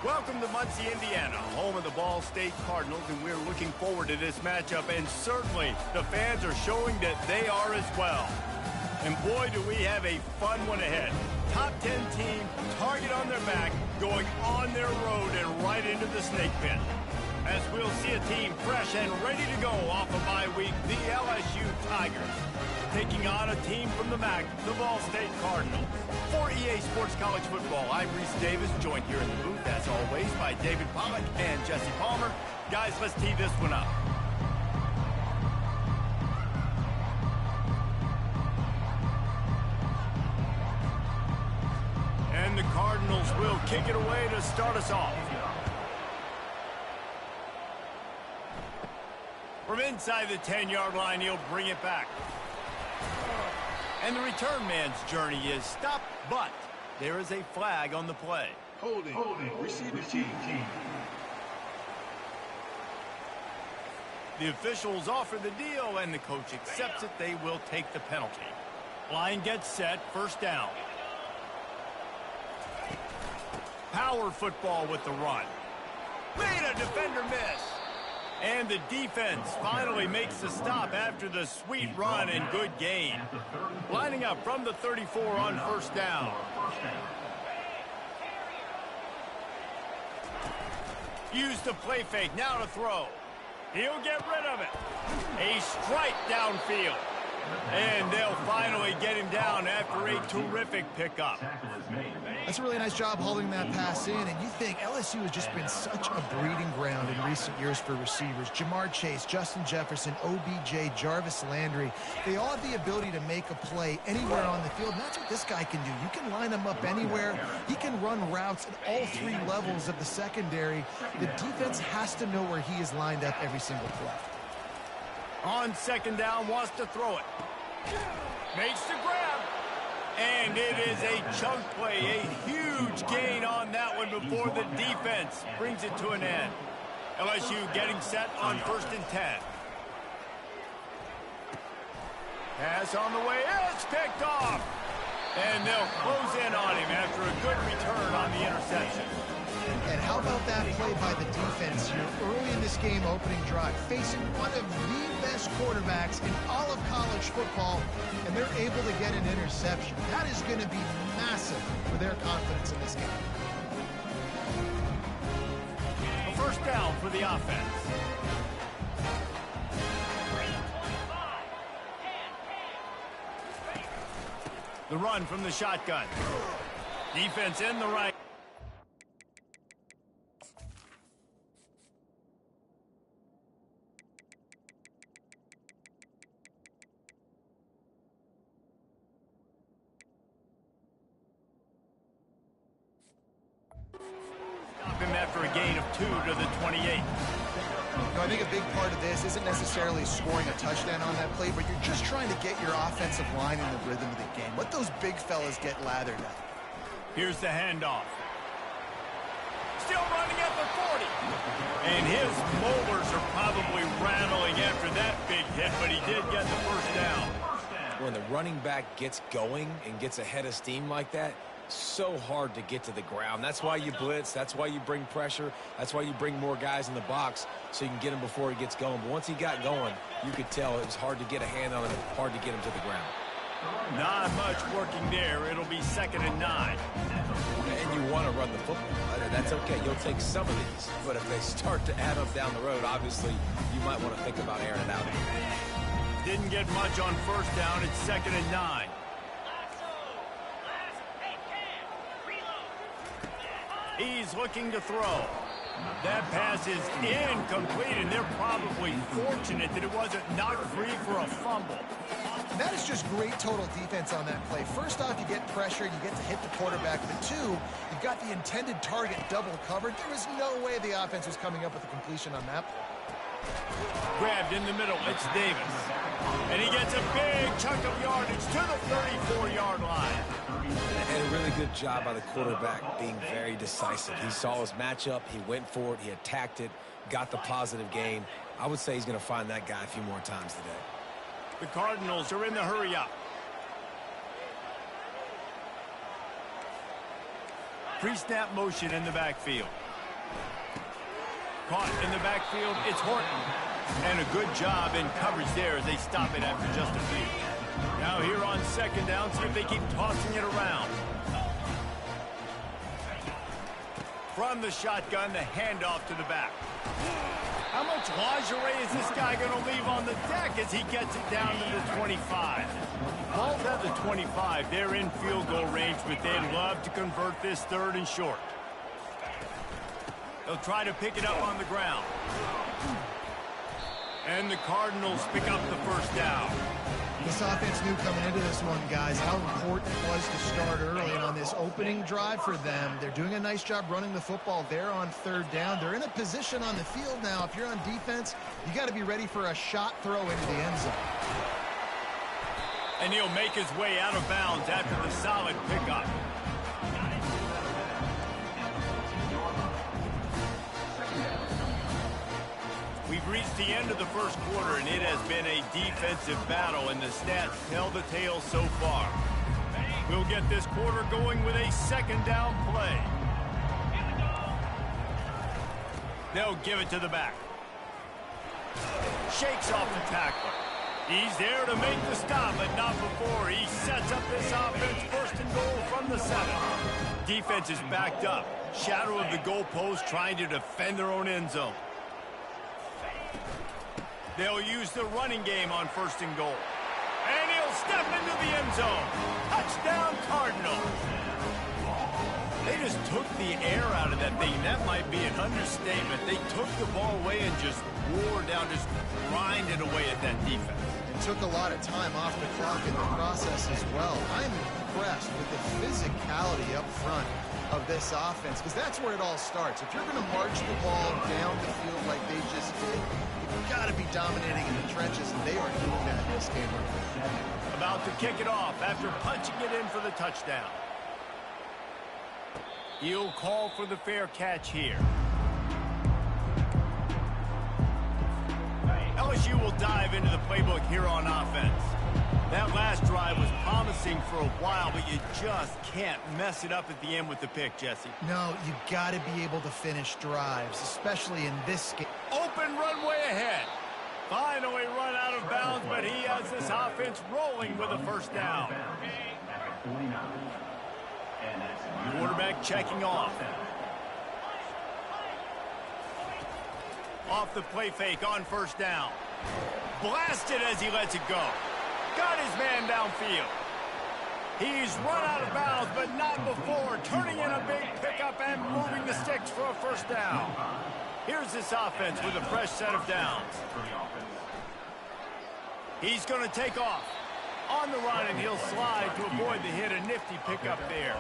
Welcome to Muncie, Indiana, home of the Ball State Cardinals, and we're looking forward to this matchup, and certainly the fans are showing that they are as well. And boy, do we have a fun one ahead. Top 10 team, target on their back, going on their road and right into the snake pit. As we'll see a team fresh and ready to go off a bye week, the LSU Tigers. Taking on a team from the MAC, the Ball State Cardinals. For EA Sports College Football, I'm Reese Davis, joined here in the booth, as always, by David Pollack and Jesse Palmer. Guys, let's tee this one up. And the Cardinals will kick it away to start us off. From inside the 10-yard line, he'll bring it back. And the return man's journey is stopped, but there is a flag on the play. Holding. Receiver team. The officials offer the deal, and the coach accepts it. They will take the penalty. Line gets set, first down. Power football with the run. Made a defender miss. And the defense finally makes the stop after the sweet run and good gain. Lining up from the 34 on first down. Use the play fake, now to throw. He'll get rid of it. A strike downfield. And they'll finally get him down after a terrific pickup. That's a really nice job holding that pass in, and you think LSU has just been such a breeding ground in recent years for receivers. Jamar Chase, Justin Jefferson, OBJ, Jarvis Landry, they all have the ability to make a play anywhere on the field, and that's what this guy can do. You can line him up anywhere. He can run routes at all three levels of the secondary. The defense has to know where he is lined up every single play. On second down, wants to throw it. Makes the grab. And it is a chunk play, a huge gain on that one before the defense brings it to an end. LSU getting set on 1st and 10. Pass on the way, it's picked off. And they'll close in on him after a good return on the interception. And how about that play by the defense here early in this game opening drive, facing one of the best quarterbacks in all of college football, and they're able to get an interception. That is going to be massive for their confidence in this game. A first down for the offense. The run from the shotgun. Defense in the right. After a gain of 2 to the 28. I think a big part of this isn't necessarily scoring a touchdown on that play, but you're just trying to get your offensive line in the rhythm of the game. Let those big fellas get lathered up. Here's the handoff. Still running at the 40. And his molars are probably rattling after that big hit, but he did get the first down. When the running back gets going and gets ahead of steam like that, so hard to get to the ground. That's why you blitz. That's why you bring pressure. That's why you bring more guys in the box so you can get him before he gets going. But once he got going, you could tell it was hard to get a hand on him, hard to get him to the ground. Not much working there. It'll be 2nd and 9. And you want to run the football. That's okay. You'll take some of these. But if they start to add up down the road, obviously, you might want to think about airing it out. Didn't get much on first down. It's 2nd and 9. He's looking to throw. That pass is incomplete, and they're probably fortunate that it wasn't knocked free for a fumble. And that is just great total defense on that play. First off, you get pressure, you get to hit the quarterback. But two, you've got the intended target double covered. There was no way the offense was coming up with a completion on that play. Grabbed in the middle, it's Davis. And he gets a big chunk of yardage to the 34-yard line. And a really good job by the quarterback being very decisive. He saw his matchup, he went for it, he attacked it, got the positive gain. I would say he's going to find that guy a few more times today. The Cardinals are in the hurry-up. Pre-snap motion in the backfield. Caught in the backfield, it's Horton. And a good job in coverage there as they stop it after just a few. Now here on second down, see if they keep tossing it around. From the shotgun, the handoff to the back. How much lingerie is this guy going to leave on the deck as he gets it down to the 25? Ball's at the 25. They're in field goal range, but they'd love to convert this third and short. They'll try to pick it up on the ground. And the Cardinals pick up the first down. This offense knew coming into this one, guys, how important it was to start early. And on this opening drive for them, they're doing a nice job running the football there on third down. They're in a position on the field now. If you're on defense, you got to be ready for a shot throw into the end zone. And he'll make his way out of bounds after the solid pickup. We've reached the end of the first quarter, and it has been a defensive battle, and the stats tell the tale so far. We'll get this quarter going with a second down play. They'll give it to the back. Shakes off the tackler. He's there to make the stop, but not before. He sets up this offense first and goal from the 7. Defense is backed up. Shadow of the goalpost trying to defend their own end zone. They'll use the running game on first and goal. And he'll step into the end zone. Touchdown, Cardinals. They just took the air out of that thing. That might be an understatement. They took the ball away and just wore down, just grinded away at that defense. It took a lot of time off the clock in the process as well. I'm impressed with the physicality up front of this offense, because that's where it all starts. If you're going to march the ball down the field like they just did, you've got to be dominating in the trenches, and they are doing that in this game. About to kick it off after punching it in for the touchdown. He'll call for the fair catch here. LSU will dive into the playbook here on offense. That last drive was promising for a while, but you just can't mess it up at the end with the pick, Jesse. No, you got to be able to finish drives, especially in this game. Open runway ahead. Finally run out of bounds, but he has this offense rolling with a first down. Quarterback checking off. Off the play fake on first down. Blasted as he lets it go. Got his man downfield. He's run out of bounds, but not before turning in a big pickup and moving the sticks for a first down. Here's this offense with a fresh set of downs. He's going to take off. On the run, and he'll slide to avoid the hit. A nifty pickup there.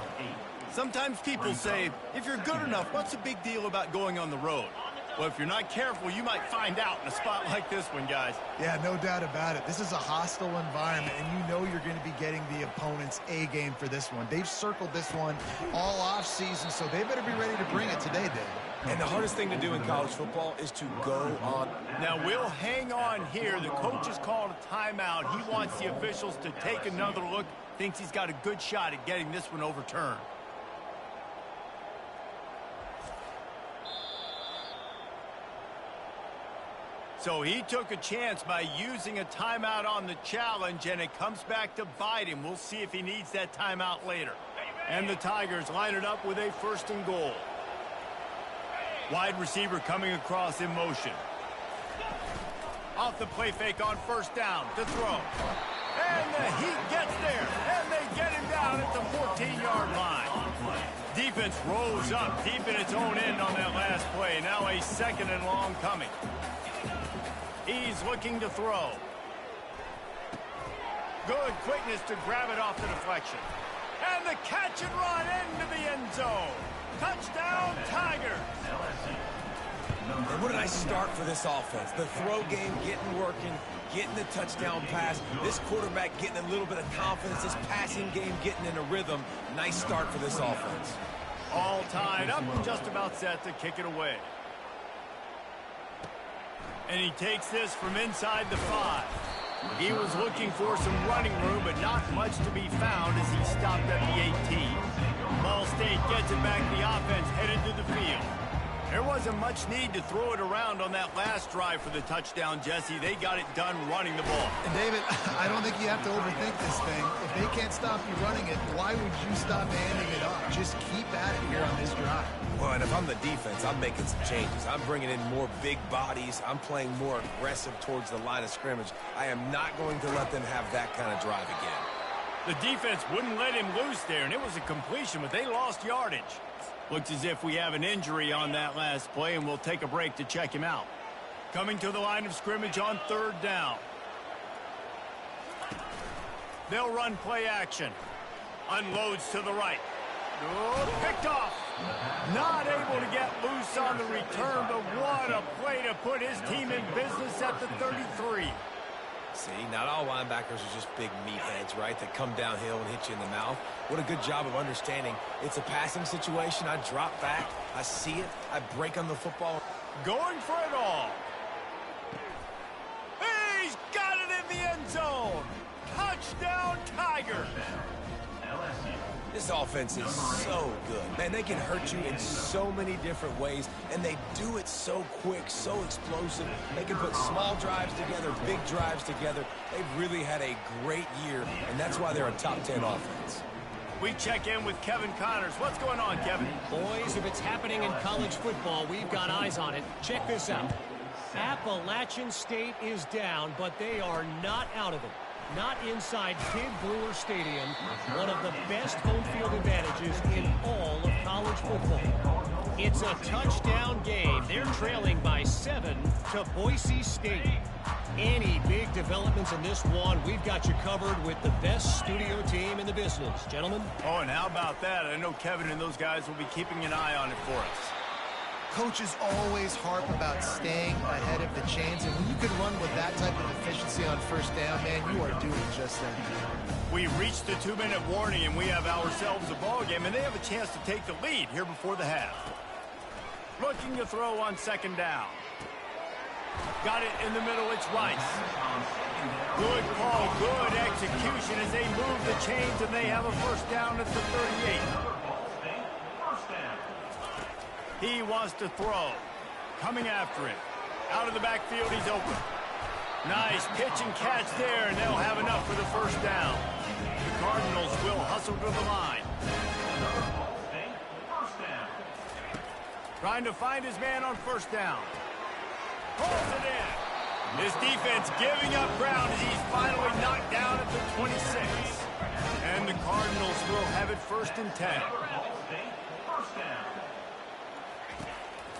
Sometimes people say, if you're good enough, what's the big deal about going on the road? Well, if you're not careful, you might find out in a spot like this one, guys. Yeah, no doubt about it. This is a hostile environment, and you know you're going to be getting the opponent's A game for this one. They've circled this one all off season, so they better be ready to bring it today, Dave. And the hardest thing to do in college football is to go on. Now, we'll hang on here. The coach has called a timeout. He wants the officials to take another look. Thinks he's got a good shot at getting this one overturned. So he took a chance by using a timeout on the challenge, and it comes back to bite him. We'll see if he needs that timeout later. And the Tigers line it up with a first and goal. Wide receiver coming across in motion. Off the play fake on first down to throw. And the Heat gets there, and they get him down at the 14-yard line. Defense rose up deep in its own end on that last play. Now a second and long coming. He's looking to throw. Good quickness to grab it off the deflection. And the catch and run into the end zone. Touchdown, Tigers. And what did I start for this offense? The throw game getting working, getting the touchdown pass. This quarterback getting a little bit of confidence. This passing game getting in a rhythm. Nice start for this offense. All tied up and just about set to kick it away. And he takes this from inside the 5. He was looking for some running room, but not much to be found as he stopped at the 18. Ball State gets it back. The offense headed to the field. There wasn't much need to throw it around on that last drive for the touchdown, Jesse. They got it done running the ball. And David, I don't think you have to overthink this thing. If they can't stop you running it, why would you stop handing it off? Just keep at it here on this drive. Well, and if I'm the defense, I'm making some changes. I'm bringing in more big bodies. I'm playing more aggressive towards the line of scrimmage. I am not going to let them have that kind of drive again. The defense wouldn't let him loose there, and it was a completion, but they lost yardage. Looks as if we have an injury on that last play, and we'll take a break to check him out. Coming to the line of scrimmage on 3rd down. They'll run play action. Unloads to the right. Oh, picked off. Not able to get loose on the return, but what a play to put his team in business at the 33. See, not all linebackers are just big meatheads, right, that come downhill and hit you in the mouth. What a good job of understanding. It's a passing situation. I drop back. I see it. I break on the football. Going for it all. He's got it in the end zone. Touchdown, Tigers. This offense is so good. Man, they can hurt you in so many different ways, and they do it so quick, so explosive. They can put small drives together, big drives together. They've really had a great year, and that's why they're a top 10 offense. We check in with Kevin Connors. What's going on, Kevin? Boys, if it's happening in college football, we've got eyes on it. Check this out. Appalachian State is down, but they are not out of it. Not inside Kidd Brewer Stadium, one of the best home field advantages in all of college football. It's a touchdown game. They're trailing by 7 to Boise State. Any big developments in this one, we've got you covered with the best studio team in the business. Gentlemen? Oh, and how about that? I know Kevin and those guys will be keeping an eye on it for us. Coaches always harp about staying ahead of the chains, and when you can run with that type of efficiency on 1st down, man, you are doing just that. We reached the 2-minute warning, and we have ourselves a ball game, and they have a chance to take the lead here before the half. Looking to throw on 2nd down. Got it in the middle, it's Rice. Good call, good execution as they move the chains, and they have a 1st down at the 38. He wants to throw. Coming after it. Out of the backfield, he's open. Nice pitch and catch there, and they'll have enough for the 1st down. The Cardinals will hustle to the line. Trying to find his man on 1st down. Pulls it in. This defense giving up ground as he's finally knocked down at the 26. And the Cardinals will have it 1st and 10.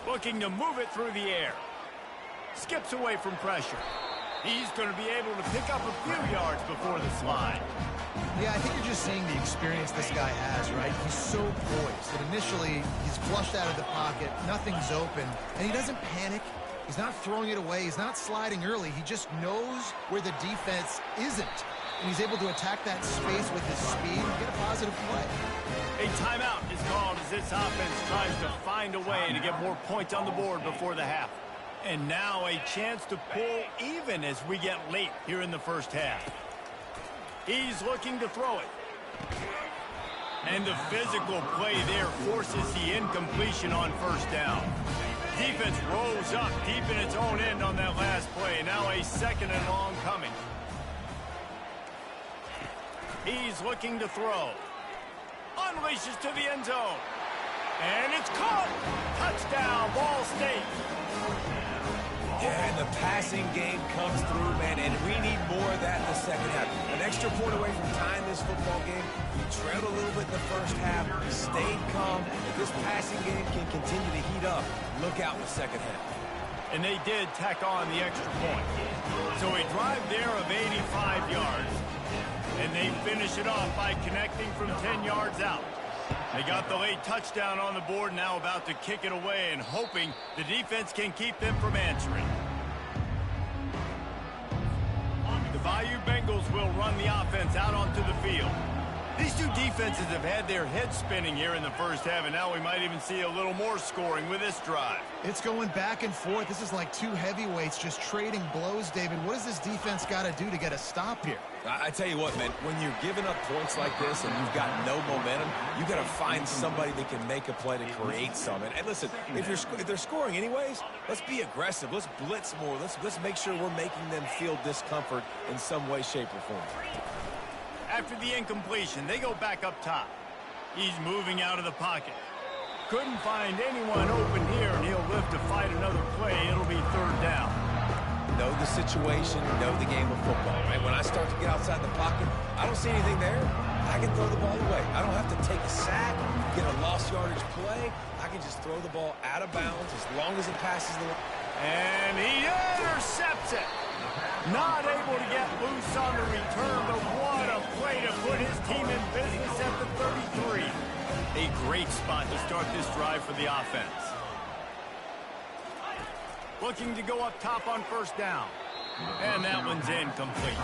Looking to move it through the air. Skips away from pressure. He's going to be able to pick up a few yards before the slide. Yeah, I think you're just seeing the experience this guy has, right? He's so poised that initially he's flushed out of the pocket, nothing's open, and he doesn't panic. He's not throwing it away. He's not sliding early. He just knows where the defense isn't, and he's able to attack that space with his speed and get a positive play. A timeout is called as this offense tries to find a way to get more points on the board before the half. And now a chance to pull even as we get late here in the 1st half. He's looking to throw it. And the physical play there forces the incompletion on 1st down. Defense rolls up deep in its own end on that last play. Now a 2nd and long coming. He's looking to throw. Unleashes to the end zone. And it's caught. Touchdown, Ball State. Yeah, and the passing game comes through, man, and we need more of that in the 2nd half. An extra point away from tying this football game. We trailed a little bit in the 1st half, stayed calm. If this passing game can continue to heat up, look out in the 2nd half. And they did tack on the extra point. So a drive there of 85 yards. And they finish it off by connecting from 10 yards out. They got the late touchdown on the board, now about to kick it away and hoping the defense can keep them from answering. The Bayou Bengals will run the offense out onto the field. These two defenses have had their heads spinning here in the first half, and now we might even see a little more scoring with this drive. It's going back and forth. This is like two heavyweights just trading blows, David. What does this defense got to do to get a stop here? I tell you what, man, when you're giving up points like this and you've got no momentum, you got to find somebody that can make a play to create something. And listen, if they're scoring anyways, let's be aggressive. Let's blitz more. Let's make sure we're making them feel discomfort in some way, shape, or form. After the incompletion, they go back up top. He's moving out of the pocket. Couldn't find anyone open here, and he'll live to fight another play. It'll be third down. Know the situation, know the game of football, right? When I start to get outside the pocket, I don't see anything there. I can throw the ball away. I don't have to take a sack, get a lost yardage play. I can just throw the ball out of bounds as long as it passes the line. And he intercepts it. Not able to get loose on the return, but what a play to put his team in business at the 33. A great spot to start this drive for the offense. Looking to go up top on first down. And that one's incomplete.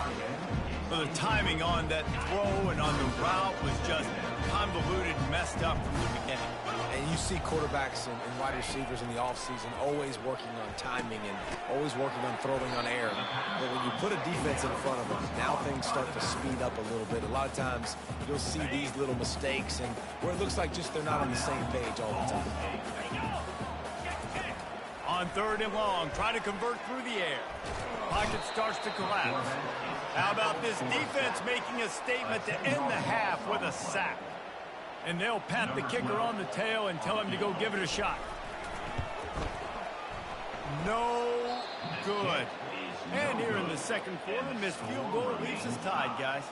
Well, the timing on that throw and on the route was just convoluted and messed up from the beginning. And you see quarterbacks and wide receivers in the offseason always working on timing and always working on throwing on air. But when you put a defense in front of them, now things start to speed up a little bit. A lot of times you'll see these little mistakes and where it looks like just they're not on the same page all the time. On third and long, trying to convert through the air. Pocket starts to collapse. How about this defense making a statement to end the half with a sack? And they'll pat the kicker on the tail and tell him to go give it a shot. No good. And here in the second quarter, missed field goal leaves us tied, guys.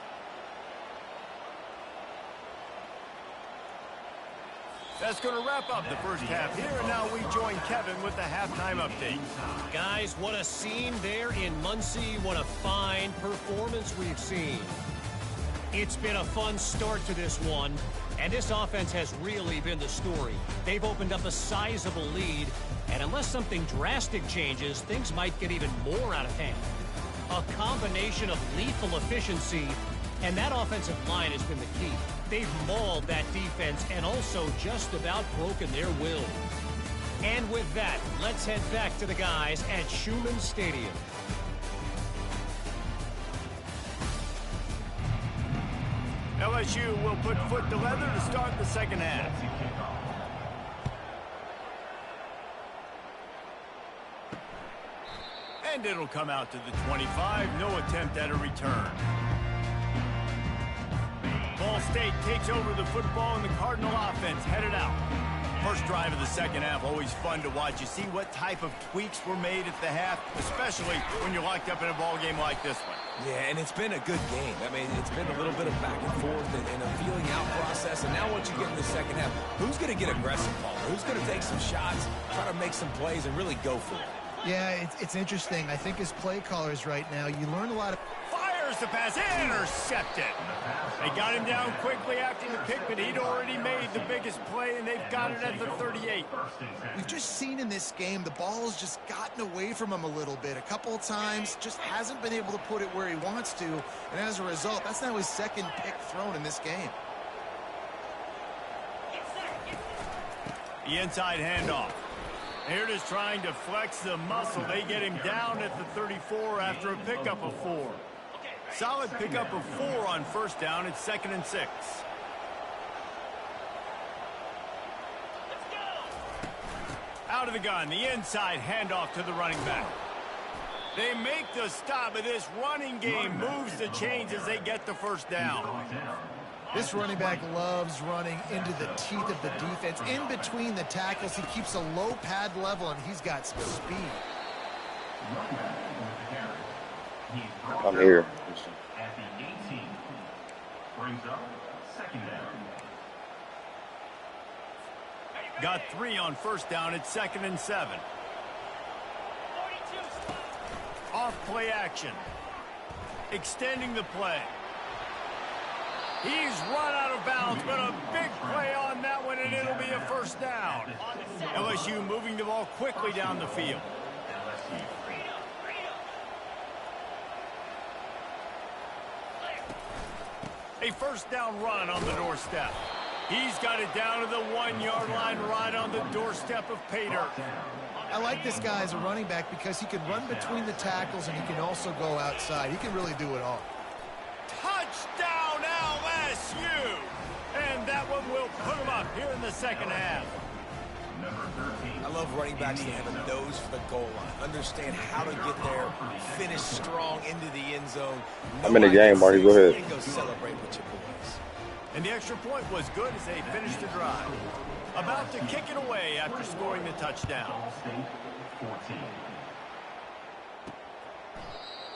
That's going to wrap up the first half here, and now we join Kevin with the halftime update. Guys, what a scene there in Muncie. What a fine performance we've seen. It's been a fun start to this one, and this offense has really been the story. They've opened up a sizable lead, and unless something drastic changes, things might get even more out of hand. A combination of lethal efficiency, and that offensive line has been the key. They've mauled that defense and also just about broken their will. And with that, let's head back to the guys at Schumann Stadium. LSU will put foot to leather to start the second half. And it'll come out to the 25. No attempt at a return. Ball State takes over the football, and the Cardinal offense headed out. First drive of the second half, always fun to watch. You see what type of tweaks were made at the half, especially when you're locked up in a ball game like this one. Yeah, and it's been a good game. I mean, it's been a little bit of back and forth and a feeling out process. And now once you get in the second half, who's going to get aggressive, Paul? Who's going to take some shots, try to make some plays, and really go for it? Yeah, it's interesting. I think as play callers right now, you learn a lot of... Fires the pass, intercepted. They got him down quickly after the pick, but he'd already made the biggest play, and they've got it at the 38. We've just seen in this game, the ball has just gotten away from him a little bit. A couple of times, just hasn't been able to put it where he wants to, and as a result, that's now his second pick thrown in this game. The inside handoff. Here it is trying to flex the muscle. They get him down at the 34 after a pickup of 4. Solid pickup of 4 on first down. It's 2nd and 6. Out of the gun, the inside handoff to the running back. They make the stop, but this running game moves the chains as they get the first down. This running back loves running into the teeth of the defense. In between the tackles, he keeps a low pad level, and he's got some speed. I'm here. At the 18, brings up second down. Got 3 on first down. It's 2nd and 7. Off play action. Extending the play. He's run out of bounds, but a big play on that one, and it'll be a first down. LSU moving the ball quickly down the field. A first down run on the doorstep. He's got it down to the 1-yard line right on the doorstep of pay dirt. I like this guy as a running back because he can run between the tackles and he can also go outside. He can really do it all. Touchdown LSU! And that one will put him up here in the second half. I love running backs that have a nose for the goal line. Understand how to get there, finish strong into the end zone. I'm in the game, Marty. Go ahead. And go celebrate with your boys. And the extra point was good as they finished the drive. About to kick it away after scoring the touchdown.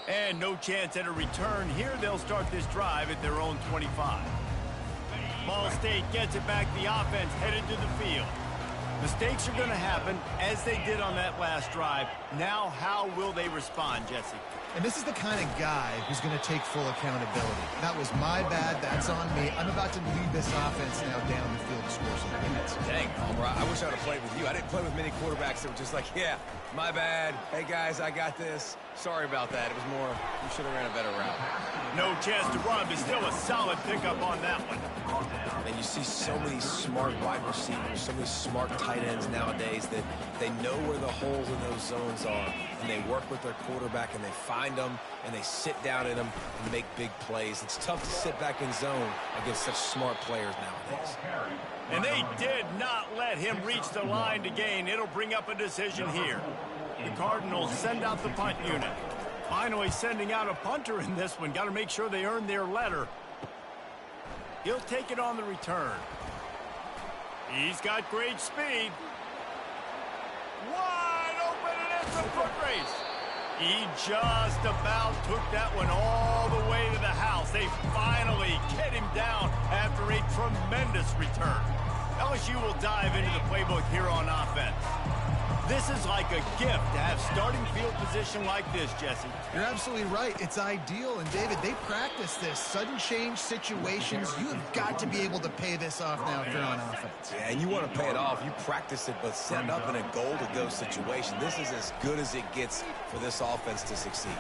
And no chance at a return. Here they'll start this drive at their own 25. Ball State gets it back. The offense headed to the field. Mistakes are going to happen, as they did on that last drive. Now, how will they respond, Jesse? And this is the kind of guy who's going to take full accountability. That was my bad. That's on me. I'm about to lead this offense now down the field to score some points. Dang, Palmer, I wish I would have played with you. I didn't play with many quarterbacks that were just like, yeah, my bad. Hey, guys, I got this. Sorry about that. It was more, you should have ran a better route. No chance to run, but still a solid pickup on that one. And you see so many smart wide receivers, so many smart tight ends nowadays that they know where the holes in those zones are, and they work with their quarterback, and they find them, and they sit down in them and make big plays. It's tough to sit back in zone against such smart players nowadays. And they did not let him reach the line to gain. It'll bring up a decision here. The Cardinals send out the punt unit. Finally sending out a punter in this one. Got to make sure they earn their letter. He'll take it on the return. He's got great speed. Wide open, and it's a foot race. He just about took that one all the way to the house. They finally get him down after a tremendous return. LSU will dive into the playbook here on offense. This is like a gift to have starting field position like this, Jesse. You're absolutely right. It's ideal. And, David, they practice this. Sudden change situations. You have got to be able to pay this off now if you're on offense. Yeah, and you want to pay it off. You practice it, but set up in a goal-to-go situation. This is as good as it gets for this offense to succeed.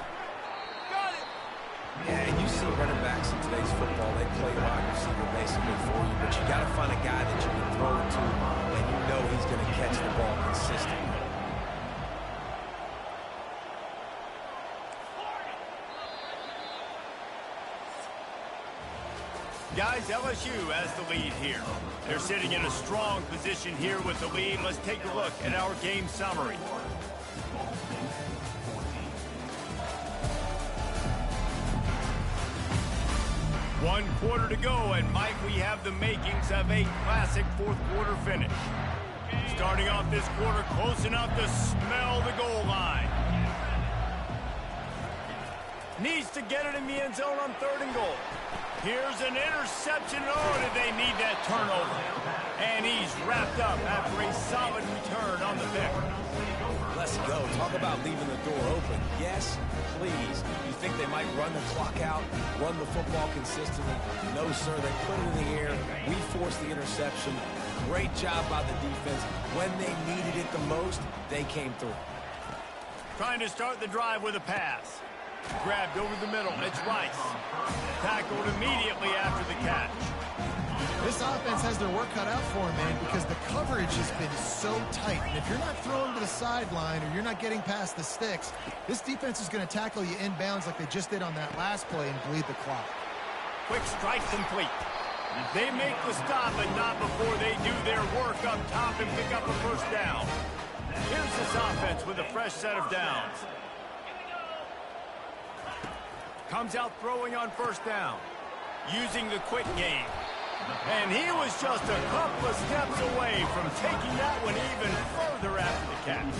Yeah, and you see running backs in today's football, they play wide receiver basically for you, but you got to find a guy that you can throw it to, and you know he's going to catch the ball consistently. Guys, LSU has the lead here. They're sitting in a strong position here with the lead. Let's take a look at our game summary. One quarter to go, and might we have the makings of a classic fourth quarter finish. Starting off this quarter close enough to smell the goal line. Needs to get it in the end zone on 3rd and goal. Here's an interception. Oh, did they need that turnover? And he's wrapped up after a solid return on the pick. Let's go. Talk about leaving the door open. Yes, please. You think they might run the clock out, run the football consistently? No, sir. They put it in the air. We forced the interception. Great job by the defense. When they needed it the most, they came through. Trying to start the drive with a pass. Grabbed over the middle. It's Rice. Tackled immediately after the catch. This offense has their work cut out for them, man, because the coverage has been so tight. And if you're not throwing to the sideline or you're not getting past the sticks, this defense is going to tackle you inbounds like they just did on that last play and bleed the clock. Quick strike complete. They make the stop, but not before they do their work up top and pick up a first down. Here's this offense with a fresh set of downs. Comes out throwing on first down, using the quick game. And he was just a couple of steps away from taking that one even further after the catch.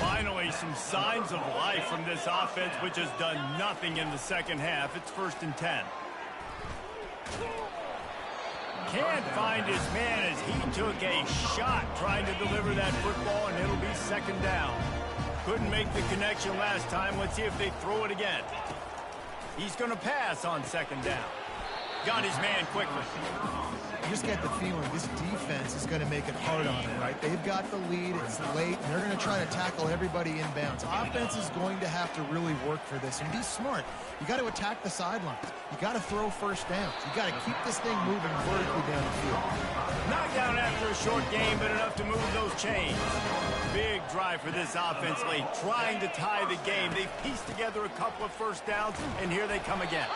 Finally, some signs of life from this offense, which has done nothing in the second half. It's 1st and 10. Can't find his man as he took a shot trying to deliver that football, and it'll be 2nd down. Couldn't make the connection last time. Let's see if they throw it again. He's going to pass on 2nd down. Got his man quickly. You just get the feeling this defense is going to make it hard on them, right? They've got the lead. It's late, and they're going to try to tackle everybody inbounds. Offense is going to have to really work for this and be smart. You got to attack the sidelines. You got to throw first downs. You got to keep this thing moving vertically down the field. Knocked down after a short game, but enough to move those chains. Big drive for this offense late, trying to tie the game. They pieced together a couple of first downs, and here they come again.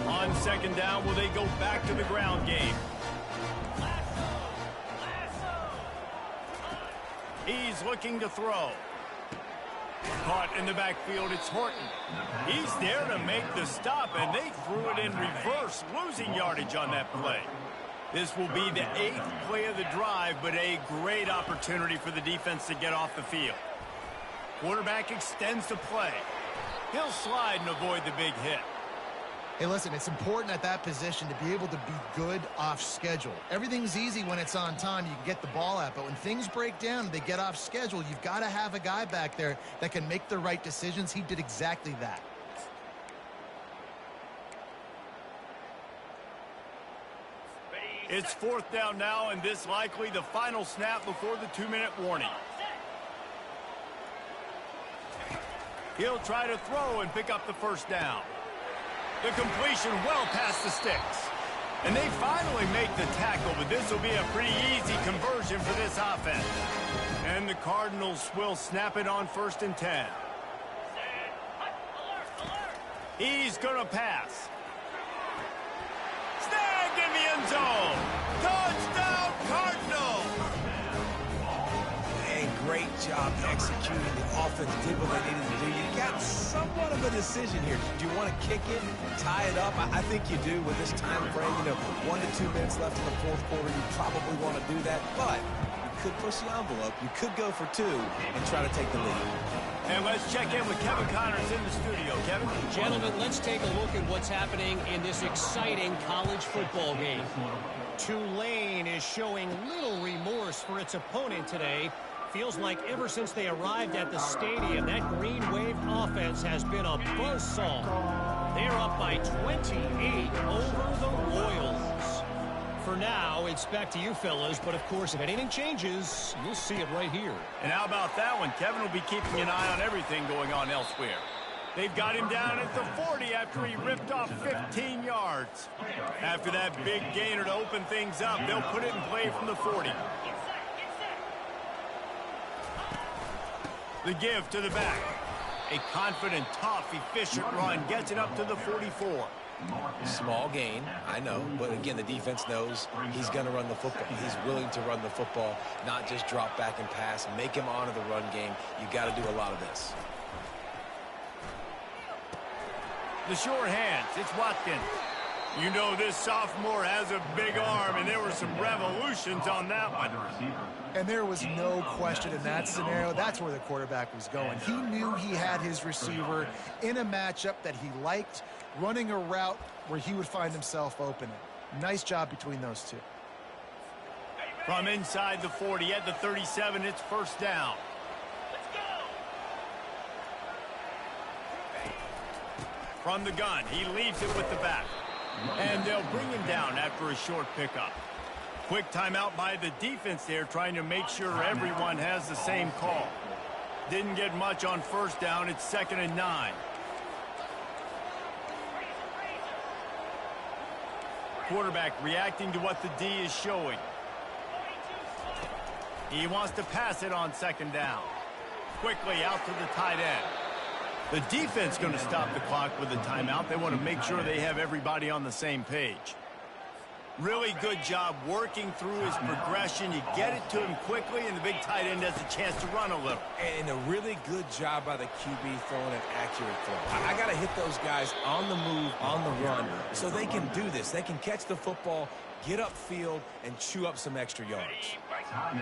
On second down, will they go back to the ground game? He's looking to throw. Caught in the backfield, it's Horton. He's there to make the stop, and they threw it in reverse, losing yardage on that play. This will be the 8th play of the drive, but a great opportunity for the defense to get off the field. Quarterback extends the play. He'll slide and avoid the big hit. Hey, listen, it's important at that position to be able to be good off schedule. Everything's easy when it's on time. You can get the ball out. But when things break down and they get off schedule, you've got to have a guy back there that can make the right decisions. He did exactly that. It's 4th down now, and this likely the final snap before the 2-minute warning. He'll try to throw and pick up the first down. The completion well past the sticks. And they finally make the tackle, but this will be a pretty easy conversion for this offense. And the Cardinals will snap it on 1st and 10. He's going to pass. Snagged in the end zone. Touchdown, Cardinals! Hey, great job executing. The offense did what they needed to do. You got somewhat of a decision here. Do you want to kick it, tie it up? I think you do with this time frame. 1 to 2 minutes left in the 4th quarter. You probably want to do that, but you could push the envelope. You could go for 2 and try to take the lead. And let's check in with Kevin Connors in the studio. Kevin? Gentlemen, let's take a look at what's happening in this exciting college football game. Tulane is showing little remorse for its opponent today. Feels like ever since they arrived at the stadium, that Green Wave offense has been a buzzsaw. They're up by 28 over the Royals. For now, it's back to you fellas, but of course, if anything changes, you'll see it right here. And how about that one? Kevin will be keeping an eye on everything going on elsewhere. They've got him down at the 40 after he ripped off 15 yards. After that big gainer to open things up, they'll put it in play from the 40. The give to the back. A confident, tough, efficient run gets it up to the 44. Small gain, I know, but again, the defense knows he's going to run the football. He's willing to run the football, not just drop back and pass, make him honor the run game. You got to do a lot of this. The short hands, it's Watkins. You know this sophomore has a big arm, and there were some revolutions on that one. And there was no question in that scenario. That's where the quarterback was going. He knew he had his receiver in a matchup that he liked, running a route where he would find himself open. Nice job between those two. From inside the 40 at the 37, it's 1st down. From the gun, he leaves it with the back. And they'll bring him down after a short pickup. Quick timeout by the defense there, trying to make sure everyone has the same call. Didn't get much on 1st down. It's 2nd and 9. Quarterback reacting to what the D is showing. He wants to pass it on 2nd down. Quickly out to the tight end. The defense going to stop the clock with a timeout. They want to make sure they have everybody on the same page. Really good job working through his progression. You get it to him quickly, and the big tight end has a chance to run a little. And a really good job by the QB throwing an accurate throw. I got to hit those guys on the move, on the run, so they can do this. They can catch the football, get upfield, and chew up some extra yards.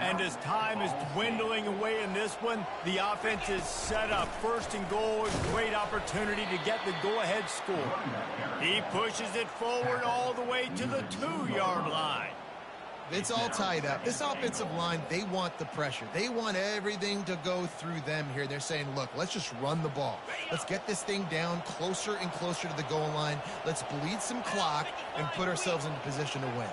And as time is dwindling away in this one, the offense is set up. 1st and goal, a great opportunity to get the go-ahead score. He pushes it forward all the way to the 2-yard line. It's all tied up. This offensive line, they want the pressure. They want everything to go through them here. They're saying, look, let's just run the ball. Let's get this thing down closer and closer to the goal line. Let's bleed some clock and put ourselves into position to win.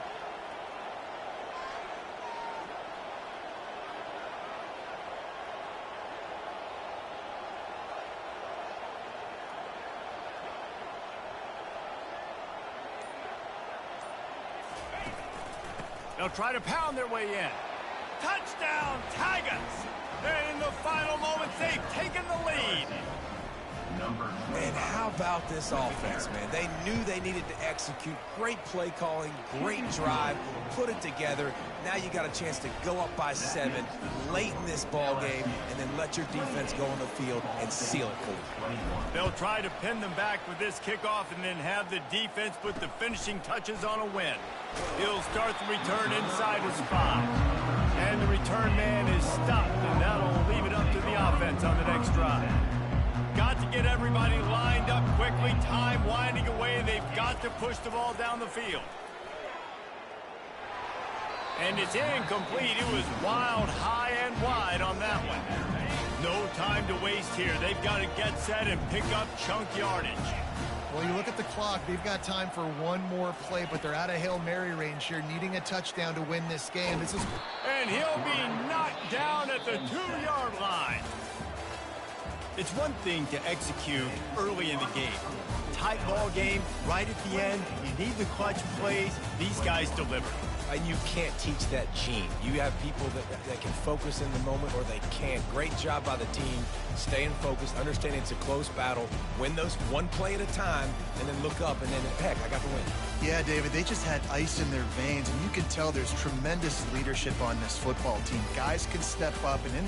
They'll try to pound their way in. Touchdown, Tigers! And in the final moments, they've taken the lead. Man, how about this offense, man? They knew they needed to execute. Great play calling, great drive, put it together. Now you got a chance to go up by 7 late in this ball game and then let your defense go on the field and seal it for you. They'll try to pin them back with this kickoff and then have the defense put the finishing touches on a win. He'll start the return inside his 5. And the return man is stopped, and that'll leave it up to the offense on the next drive. Got to get everybody lined up quickly. Time winding away. They've got to push the ball down the field. And it's incomplete. It was wild, high, and wide on that one. No time to waste here. They've got to get set and pick up chunk yardage. Well, you look at the clock. They've got time for one more play, but they're out of Hail Mary range here, needing a touchdown to win this game. And he'll be knocked down at the 2-yard line. It's one thing to execute early in the game. Tight ball game, right at the end. You need the clutch plays. These guys deliver. And you can't teach that gene. You have people that can focus in the moment or they can't. Great job by the team, staying focused, understanding it's a close battle, win those one play at a time, and then look up, and then, heck, I got the win. Yeah, David, they just had ice in their veins, and you can tell there's tremendous leadership on this football team. Guys can step up, and in